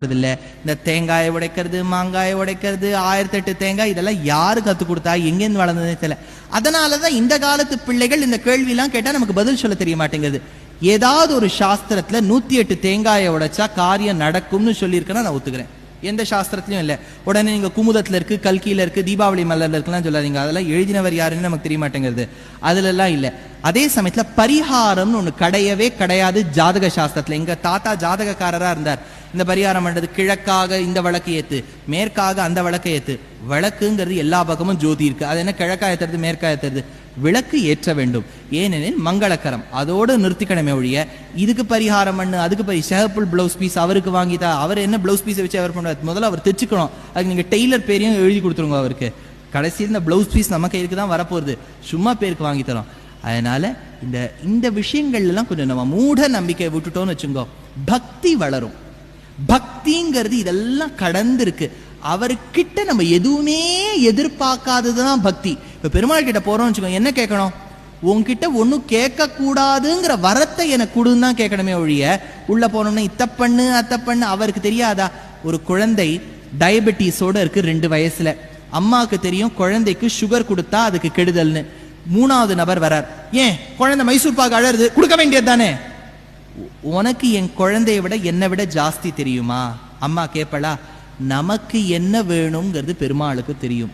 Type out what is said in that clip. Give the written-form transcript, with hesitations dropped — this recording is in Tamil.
இந்த தேங்காயை உடைக்கிறது, மாங்காயை உடைக்கிறது, 1008 தேங்காய், இதெல்லாம் யாரு கத்து கொடுத்தா, எங்கேருந்து வளர்ந்ததுன்னு தெரியல. அதனாலதான் இந்த காலத்து பிள்ளைகள் இந்த கேள்வி எல்லாம் கேட்டா நமக்கு பதில் சொல்ல தெரிய மாட்டேங்குது. ஏதாவது ஒரு சாஸ்திரத்துல 108 தேங்காயை உடைச்சா காரியம் நடக்கும்னு சொல்லியிருக்கேன்னா நான் ஒத்துக்கிறேன். எந்த சாஸ்திரத்திலையும் இல்லை. உடனே நீங்க குமுதத்துல இருக்கு, கல்கியில இருக்கு, தீபாவளி மலர்ல இருக்குலாம் சொல்லாதீங்க. அதெல்லாம் எழுதினவர் யாருன்னு நமக்கு தெரிய மாட்டேங்கிறது. அதுல எல்லாம் இல்லை. அதே சமயத்துல பரிகாரம்னு ஒண்ணு கிடையவே கிடையாது ஜாதக சாஸ்திரத்துல. எங்க தாத்தா ஜாதகக்காரரா இருந்தார். இந்த பரிகாரம் பண்றது, கிழக்காக இந்த விளக்கு ஏத்து, மேற்காக அந்த விளக்கை ஏத்து. விளக்குங்கிறது எல்லா பக்கமும் ஜோதி இருக்கு. அது என்ன கிழக்கா ஏத்துறது மேற்கா ஏத்துறது? விளக்கு ஏற்ற வேண்டும், ஏனெனில் மங்களகரம். அதோடு நிறுத்திக்கணுமே ஒழிய இதுக்கு பரிகாரம் பண்ணு, அதுக்கு ஷேப்புல் பிளவுஸ் பீஸ் அவருக்கு வாங்கிட்டா அவர் என்ன பிளவுஸ் பீஸை வச்சு அவர் பண்ணுவார்? முதல்ல அவர் தைச்சுக்கணும். அதுக்கு நீங்க டெய்லர் பேரையும் எழுதி கொடுத்துருங்க அவருக்கு. கடைசியில் இந்த பிளவுஸ் பீஸ் நம்ம கைக்கு தான் வரப்போகுது, சும்மா பேருக்கு வாங்கி தரோம். அதனால இந்த விஷயங்கள் எல்லாம் கொஞ்சம் நம்ம மூட நம்பிக்கை விட்டுட்டோம்னு வச்சுக்கோ, பக்தி வளரும். பக்திங்கிறது இதெல்லாம் கடந்து இருக்கு. அவர்கிட்ட நம்ம எதுவுமே எதிர்பார்க்காததுதான் பக்தி. இப்ப பெருமாள் கிட்ட போறோம்னு வச்சுக்கோங்க, என்ன கேட்கணும்? உன்கிட்ட ஒன்னும் கேட்க கூடாதுங்கிற வரத்தை எனக்கு கொடுன்னு தான் கேட்கணுமே ஒழிய, உள்ள போனோம்னா இத்த பண்ணு அத்த பண்ணு அவருக்கு தெரியாதா? ஒரு குழந்தை டயபெட்டிஸோட இருக்கு 2 வயசுல. அம்மாவுக்கு தெரியும் குழந்தைக்கு சுகர் கொடுத்தா அதுக்கு கெடுதல்னு. 3வது நபர் வரார். ஏன் குழந்தை மைசூர் பாக்கு அழறது, கொடுக்க வேண்டியது தானே? உனக்கு என் குழந்தைய விட என்னை விட ஜாஸ்தி தெரியுமா? அம்மா கேட்பலா? நமக்கு என்ன வேணுங்கிறது பெருமாளுக்கு தெரியும்.